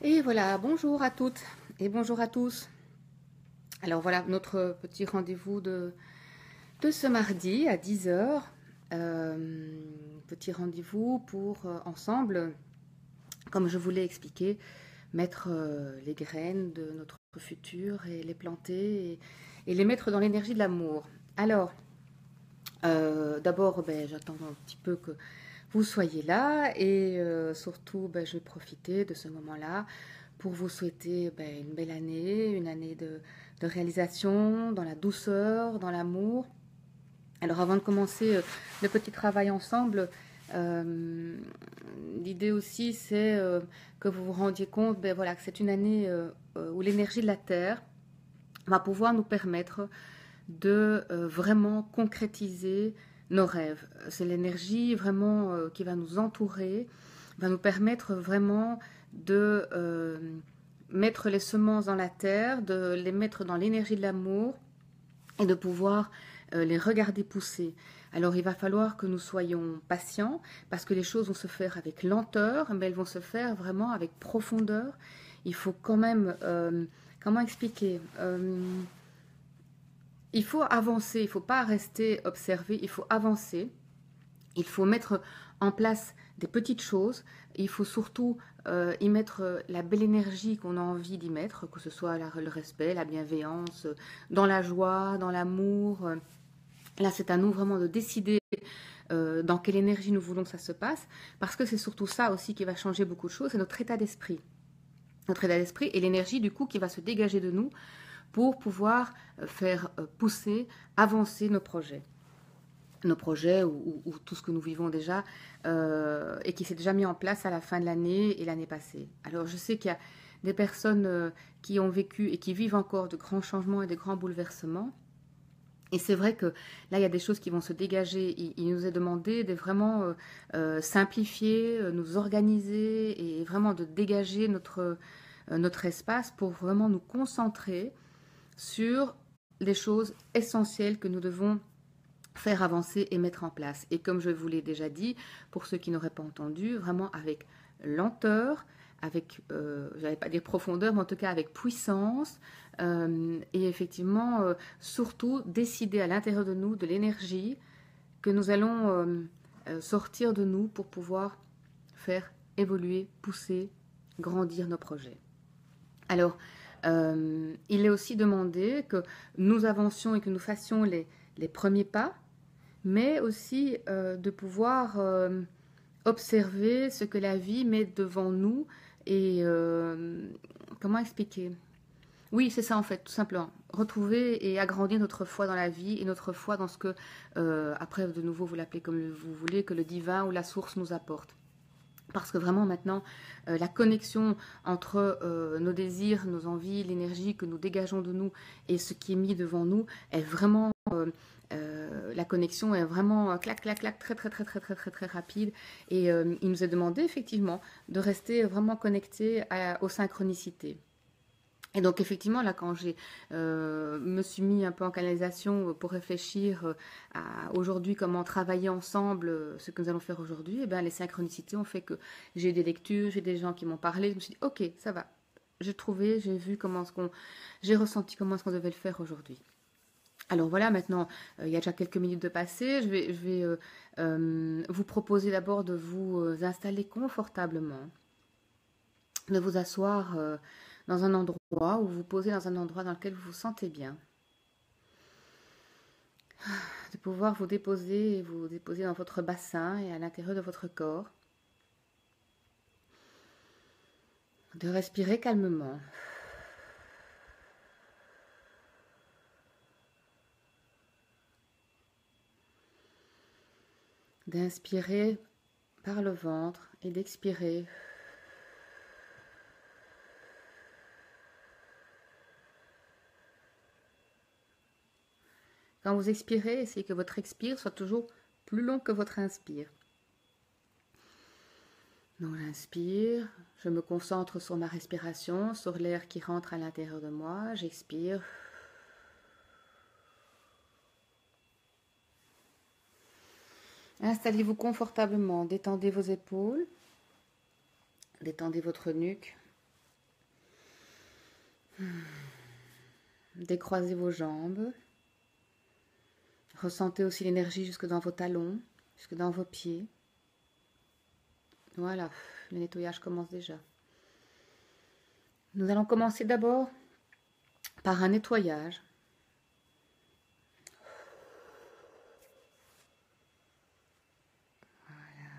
Et voilà, bonjour à toutes et bonjour à tous. Alors voilà notre petit rendez-vous de ce mardi à 10 heures. Petit rendez-vous pour ensemble, comme je vous l'ai expliqué, mettre les graines de notre futur et les planter et les mettre dans l'énergie de l'amour. Alors, d'abord, j'attends un petit peu que vous soyez là et surtout, je vais profiter de ce moment-là pour vous souhaiter une belle année, une année de réalisation, dans la douceur, dans l'amour. Alors avant de commencer le petit travail ensemble, euh, l'idée aussi c'est que vous vous rendiez compte voilà, que c'est une année où l'énergie de la Terre va pouvoir nous permettre de vraiment concrétiser nos rêves. C'est l'énergie vraiment qui va nous entourer, va nous permettre vraiment de mettre les semences dans la terre, de les mettre dans l'énergie de l'amour et de pouvoir les regarder pousser. Alors il va falloir que nous soyons patients parce que les choses vont se faire avec lenteur, mais elles vont se faire vraiment avec profondeur. Il faut quand même, comment expliquer il faut avancer, il ne faut pas rester observé, il faut avancer, il faut mettre en place des petites choses, il faut surtout y mettre la belle énergie qu'on a envie d'y mettre, que ce soit le respect, la bienveillance, dans la joie, dans l'amour. Là, c'est à nous vraiment de décider dans quelle énergie nous voulons que ça se passe, parce que c'est surtout ça aussi qui va changer beaucoup de choses, c'est notre état d'esprit. Notre état d'esprit et l'énergie du coup qui va se dégager de nous pour pouvoir faire pousser, avancer nos projets ou tout ce que nous vivons déjà et qui s'est déjà mis en place à la fin de l'année et l'année passée. Alors je sais qu'il y a des personnes qui ont vécu et qui vivent encore de grands changements et de grands bouleversements. Et c'est vrai que là, il y a des choses qui vont se dégager. Il nous est demandé de vraiment simplifier, nous organiser et vraiment de dégager notre espace pour vraiment nous concentrer sur les choses essentielles que nous devons faire avancer et mettre en place. Et comme je vous l'ai déjà dit, pour ceux qui n'auraient pas entendu, vraiment avec lenteur, avec, je n'allais pas dire profondeur, mais en tout cas avec puissance, et effectivement, surtout décider à l'intérieur de nous de l'énergie que nous allons sortir de nous pour pouvoir faire évoluer, pousser, grandir nos projets. Alors, il est aussi demandé que nous avancions et que nous fassions les premiers pas, mais aussi de pouvoir observer ce que la vie met devant nous et comment expliquer. Oui, c'est ça en fait, tout simplement. Retrouver et agrandir notre foi dans la vie et notre foi dans ce que, après de nouveau vous l'appelez comme vous voulez, que le divin ou la source nous apporte. Parce que vraiment maintenant, la connexion entre nos désirs, nos envies, l'énergie que nous dégageons de nous et ce qui est mis devant nous est vraiment la connexion est vraiment clac clac clac très très très très très très très rapide et il nous est demandé effectivement de rester vraiment connecté aux synchronicités. Et donc effectivement, là, quand j'ai me suis mis un peu en canalisation pour réfléchir à aujourd'hui comment travailler ensemble, ce que nous allons faire aujourd'hui, et bien les synchronicités ont fait que j'ai eu des lectures, j'ai des gens qui m'ont parlé, je me suis dit ok, ça va, j'ai trouvé, j'ai vu comment ce qu'on, j'ai ressenti comment est-ce qu'on devait le faire aujourd'hui. Alors voilà, maintenant, il y a déjà quelques minutes de passé, je vais vous proposer d'abord de vous installer confortablement, de vous asseoir dans un endroit ou vous poser dans un endroit dans lequel vous vous sentez bien, de pouvoir vous déposer dans votre bassin et à l'intérieur de votre corps, de respirer calmement, d'inspirer par le ventre et d'expirer. Quand vous expirez, essayez que votre expire soit toujours plus long que votre inspire. Donc j'inspire, je me concentre sur ma respiration, sur l'air qui rentre à l'intérieur de moi, j'expire. Installez-vous confortablement, détendez vos épaules, détendez votre nuque, Décroisez vos jambes. Ressentez aussi l'énergie jusque dans vos talons, jusque dans vos pieds. Voilà, le nettoyage commence déjà. Nous allons commencer d'abord par un nettoyage. Voilà.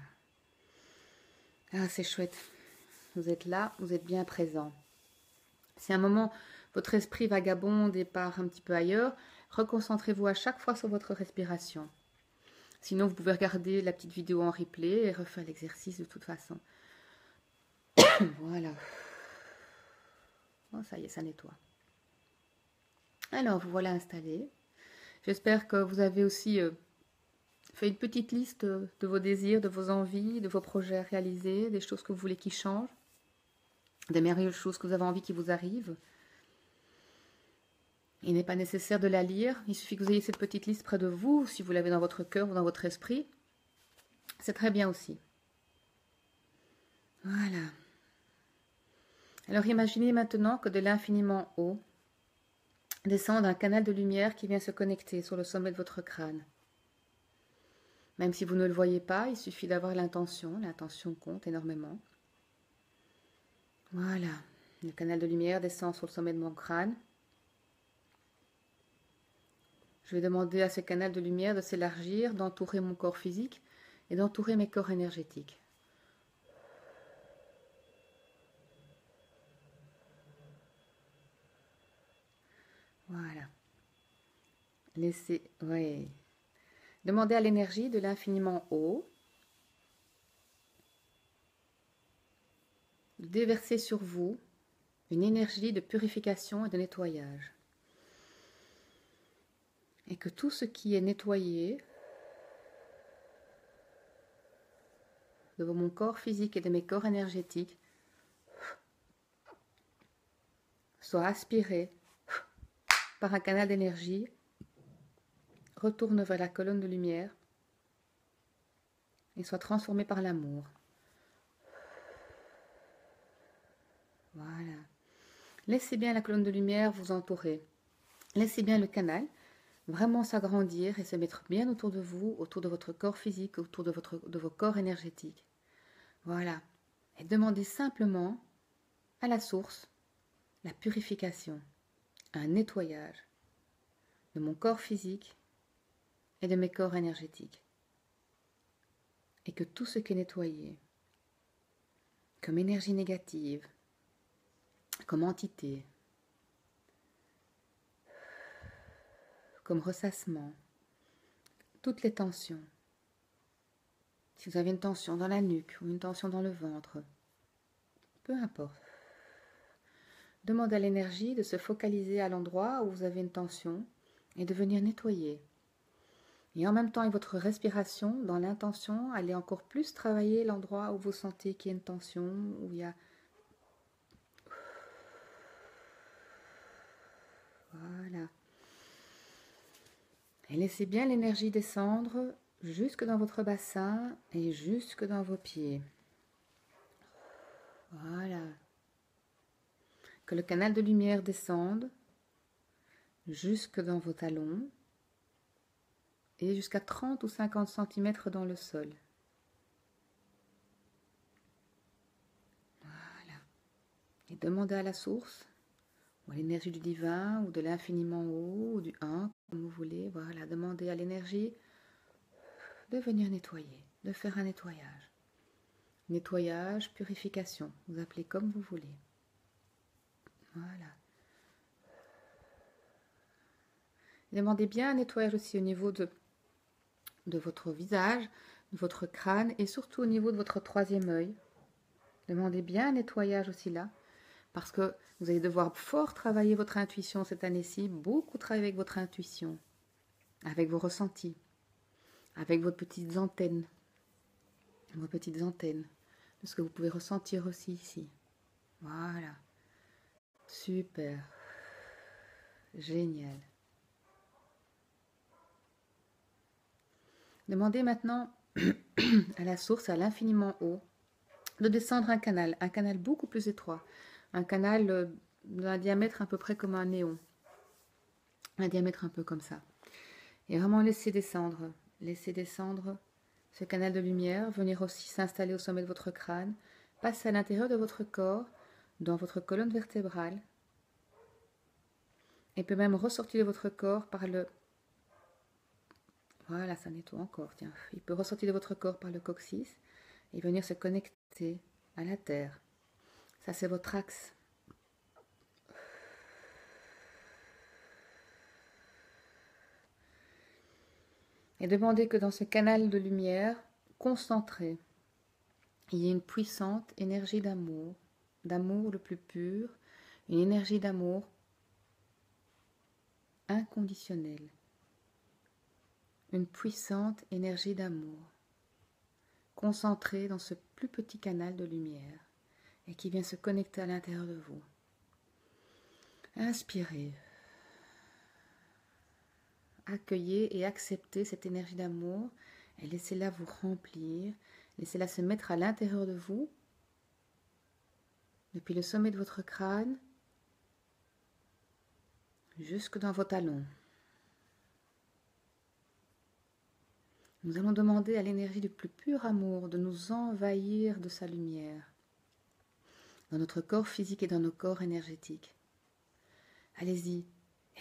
Ah, c'est chouette. Vous êtes là, vous êtes bien présent. Si à un moment, votre esprit vagabonde et part un petit peu ailleurs, reconcentrez-vous à chaque fois sur votre respiration. Sinon, vous pouvez regarder la petite vidéo en replay et refaire l'exercice de toute façon. Voilà. Bon, ça y est, ça nettoie. Alors, vous voilà installé. J'espère que vous avez aussi fait une petite liste de vos désirs, de vos envies, de vos projets à réaliser, des choses que vous voulez qui changent, des merveilleuses choses que vous avez envie qui vous arrivent. Il n'est pas nécessaire de la lire, il suffit que vous ayez cette petite liste près de vous, si vous l'avez dans votre cœur ou dans votre esprit. C'est très bien aussi. Voilà. Alors imaginez maintenant que de l'infiniment haut descend un canal de lumière qui vient se connecter sur le sommet de votre crâne. Même si vous ne le voyez pas, il suffit d'avoir l'intention. L'intention compte énormément. Voilà. Le canal de lumière descend sur le sommet de mon crâne. Je vais demander à ce canal de lumière de s'élargir, d'entourer mon corps physique et d'entourer mes corps énergétiques. Voilà. Laissez, oui. Demandez à l'énergie de l'infiniment haut de déverser sur vous une énergie de purification et de nettoyage. Et que tout ce qui est nettoyé de mon corps physique et de mes corps énergétiques soit aspiré par un canal d'énergie, retourne vers la colonne de lumière et soit transformé par l'amour. Voilà. Laissez bien la colonne de lumière vous entourer. Laissez bien le canal vraiment s'agrandir et se mettre bien autour de vous, autour de votre corps physique, autour de vos corps énergétiques. Voilà. Et demandez simplement à la source la purification, un nettoyage de mon corps physique et de mes corps énergétiques. Et que tout ce qui est nettoyé, comme énergie négative, comme entité, comme ressassement, toutes les tensions. Si vous avez une tension dans la nuque ou une tension dans le ventre, peu importe. Demandez à l'énergie de se focaliser à l'endroit où vous avez une tension et de venir nettoyer. Et en même temps, avec votre respiration, dans l'intention, allez encore plus travailler l'endroit où vous sentez qu'il y a une tension, où il y a... Voilà. Et laissez bien l'énergie descendre jusque dans votre bassin et jusque dans vos pieds. Voilà. Que le canal de lumière descende jusque dans vos talons et jusqu'à 30 ou 50 cm dans le sol. Voilà. Et demandez à la source, ou à l'énergie du divin, ou de l'infiniment haut, ou du 1, comme vous voulez. Voilà, demandez à l'énergie de venir nettoyer, de faire un nettoyage. Nettoyage, purification, vous appelez comme vous voulez. Voilà. Demandez bien un nettoyage aussi au niveau de votre visage, de votre crâne et surtout au niveau de votre troisième œil. Demandez bien un nettoyage aussi là, parce que vous allez devoir fort travailler votre intuition cette année-ci, beaucoup travailler avec votre intuition, avec vos ressentis, avec vos petites antennes de ce que vous pouvez ressentir aussi ici. Voilà. Super. Génial. Demandez maintenant à la source, à l'infiniment haut, de descendre un canal beaucoup plus étroit, un canal d'un diamètre à peu près comme un néon. Un diamètre un peu comme ça. Et vraiment laisser descendre ce canal de lumière, venir aussi s'installer au sommet de votre crâne, passer à l'intérieur de votre corps, dans votre colonne vertébrale, et peut même ressortir de votre corps par le... Voilà, ça nettoie encore, tiens. Il peut ressortir de votre corps par le coccyx et venir se connecter à la terre. Ça, c'est votre axe. Et demandez que dans ce canal de lumière concentré, il y ait une puissante énergie d'amour le plus pur, une énergie d'amour inconditionnelle, une puissante énergie d'amour concentrée dans ce plus petit canal de lumière et qui vient se connecter à l'intérieur de vous. Inspirez. Accueillez et acceptez cette énergie d'amour et laissez-la vous remplir. Laissez-la se mettre à l'intérieur de vous, depuis le sommet de votre crâne jusque dans vos talons. Nous allons demander à l'énergie du plus pur amour de nous envahir de sa lumière, dans notre corps physique et dans nos corps énergétiques. Allez-y,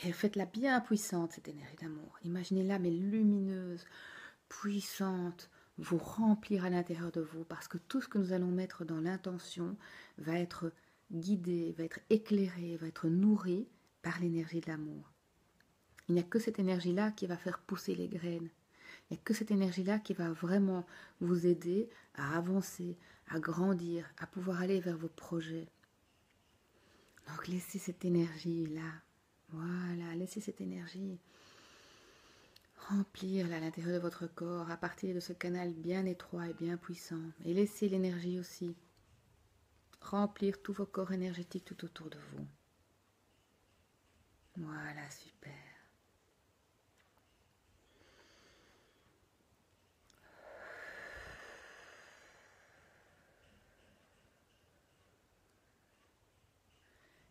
et faites-la bien puissante, cette énergie d'amour. Imaginez-la, mais lumineuse, puissante, vous remplir à l'intérieur de vous, parce que tout ce que nous allons mettre dans l'intention va être guidé, va être éclairé, va être nourri par l'énergie de l'amour. Il n'y a que cette énergie-là qui va faire pousser les graines. Il n'y a que cette énergie-là qui va vraiment vous aider à avancer, à grandir, à pouvoir aller vers vos projets. Donc laissez cette énergie-là, voilà, laissez cette énergie remplir à l'intérieur de votre corps à partir de ce canal bien étroit et bien puissant. Et laissez l'énergie aussi remplir tous vos corps énergétiques tout autour de vous. Voilà, super.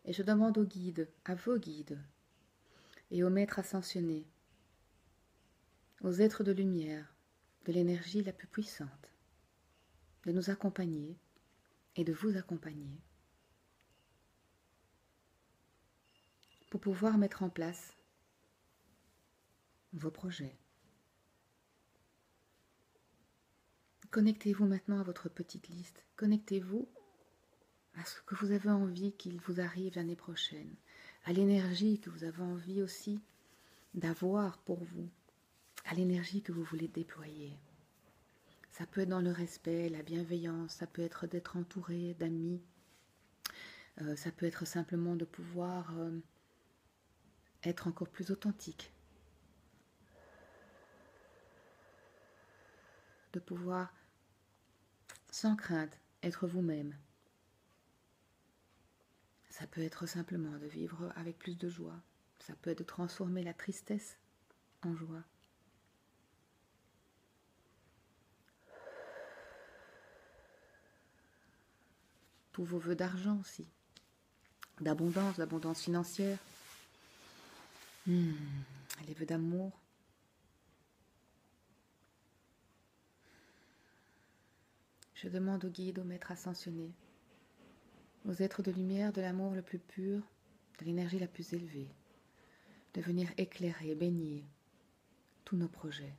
Et je demande aux guides, à vos guides, et aux maîtres ascensionnés, aux êtres de lumière, de l'énergie la plus puissante, de nous accompagner et de vous accompagner pour pouvoir mettre en place vos projets. Connectez-vous maintenant à votre petite liste. Connectez-vous à ce que vous avez envie qu'il vous arrive l'année prochaine, à l'énergie que vous avez envie aussi d'avoir pour vous, à l'énergie que vous voulez déployer. Ça peut être dans le respect, la bienveillance, ça peut être d'être entouré d'amis, ça peut être simplement de pouvoir être encore plus authentique, de pouvoir, sans crainte, être vous-même. Ça peut être simplement de vivre avec plus de joie. Ça peut être de transformer la tristesse en joie. Tous vos vœux d'argent aussi, d'abondance financière, les vœux d'amour. Je demande aux guides, aux maîtres ascensionnés, aux êtres de lumière, de l'amour le plus pur, de l'énergie la plus élevée, de venir éclairer, baigner tous nos projets.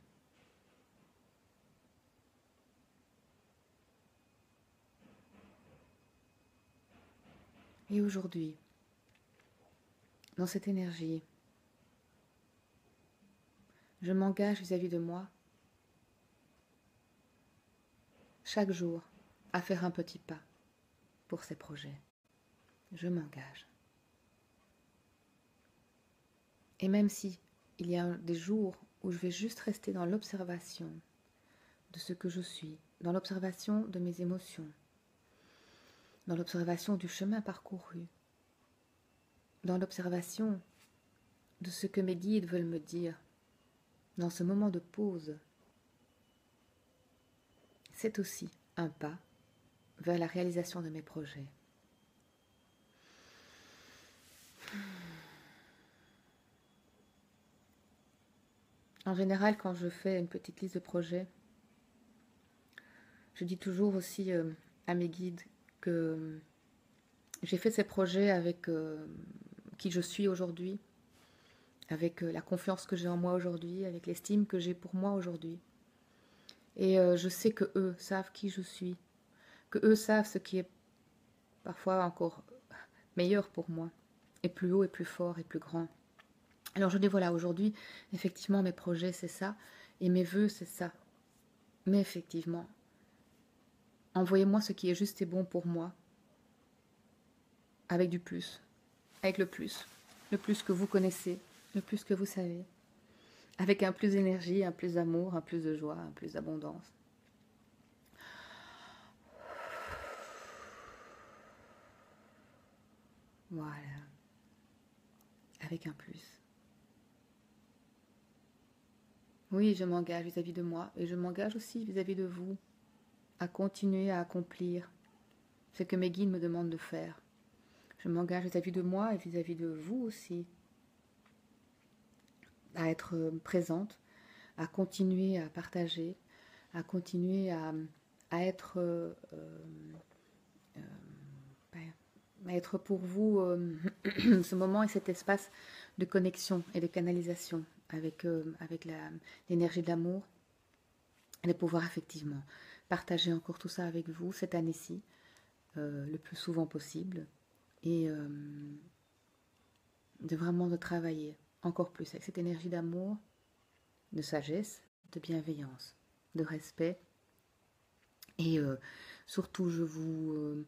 Et aujourd'hui, dans cette énergie, je m'engage vis-à-vis de moi chaque jour à faire un petit pas pour ces projets. Je m'engage. Et même si il y a des jours où je vais juste rester dans l'observation de ce que je suis, dans l'observation de mes émotions, dans l'observation du chemin parcouru, dans l'observation de ce que mes guides veulent me dire, dans ce moment de pause, c'est aussi un pas vers la réalisation de mes projets. En général, quand je fais une petite liste de projets, je dis toujours aussi à mes guides que j'ai fait ces projets avec qui je suis aujourd'hui, avec la confiance que j'ai en moi aujourd'hui, avec l'estime que j'ai pour moi aujourd'hui. Et je sais que eux savent qui je suis, que eux savent ce qui est parfois encore meilleur pour moi, et plus haut et plus fort et plus grand. Alors je dis voilà, aujourd'hui, effectivement, mes projets c'est ça, et mes vœux c'est ça. Mais effectivement, envoyez-moi ce qui est juste et bon pour moi, avec du plus, avec le plus que vous connaissez, le plus que vous savez, avec un plus d'énergie, un plus d'amour, un plus de joie, un plus d'abondance. Voilà, avec un plus. Oui, je m'engage vis-à-vis de moi et je m'engage aussi vis-à-vis de vous à continuer à accomplir ce que mes guides me demandent de faire. Je m'engage vis-à-vis de moi et vis-à-vis de vous aussi à être présente, à continuer à partager, à continuer à être, à être pour vous ce moment et cet espace de connexion et de canalisation avec, avec l'énergie de l'amour et de pouvoir effectivement partager encore tout ça avec vous cette année-ci, le plus souvent possible, et de travailler encore plus avec cette énergie d'amour, de sagesse, de bienveillance, de respect. Et surtout, je vous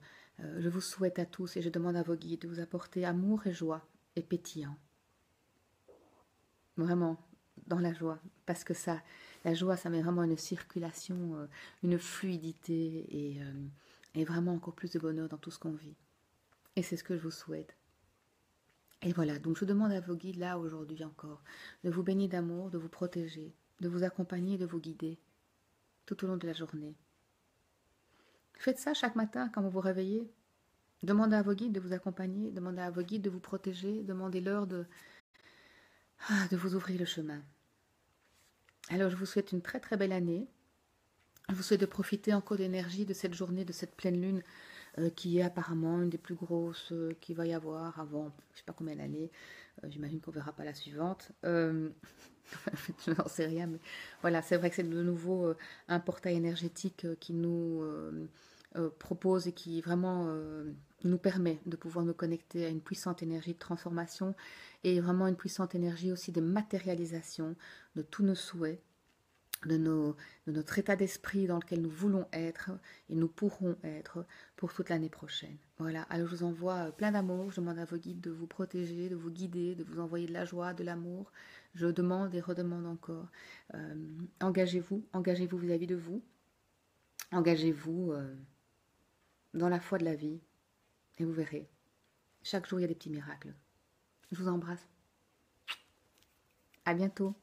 souhaite à tous et je demande à vos guides de vous apporter amour et joie et pétillant. Vraiment, dans la joie. Parce que ça, la joie, ça met vraiment une circulation, une fluidité et vraiment encore plus de bonheur dans tout ce qu'on vit. Et c'est ce que je vous souhaite. Et voilà, donc je demande à vos guides là aujourd'hui encore de vous baigner d'amour, de vous protéger, de vous accompagner, de vous guider tout au long de la journée. Faites ça chaque matin quand vous vous réveillez. Demandez à vos guides de vous accompagner, demandez à vos guides de vous protéger, demandez-leur de vous ouvrir le chemin. Alors je vous souhaite une très très belle année. Je vous souhaite de profiter encore d'énergie de cette journée, de cette pleine lune qui est apparemment une des plus grosses qu'il va y avoir avant, je ne sais pas combien d'années. J'imagine qu'on ne verra pas la suivante. Je n'en sais rien, mais voilà, c'est vrai que c'est de nouveau un portail énergétique qui nous propose et qui vraiment nous permet de pouvoir nous connecter à une puissante énergie de transformation et vraiment une puissante énergie aussi de matérialisation de tous nos souhaits, de notre état d'esprit dans lequel nous voulons être et nous pourrons être pour toute l'année prochaine. Voilà, alors je vous envoie plein d'amour, je demande à vos guides de vous protéger, de vous guider, de vous envoyer de la joie, de l'amour. Je demande et redemande encore, engagez-vous vis-à-vis de vous, engagez-vous dans la foi de la vie et vous verrez, chaque jour il y a des petits miracles. Je vous embrasse. À bientôt.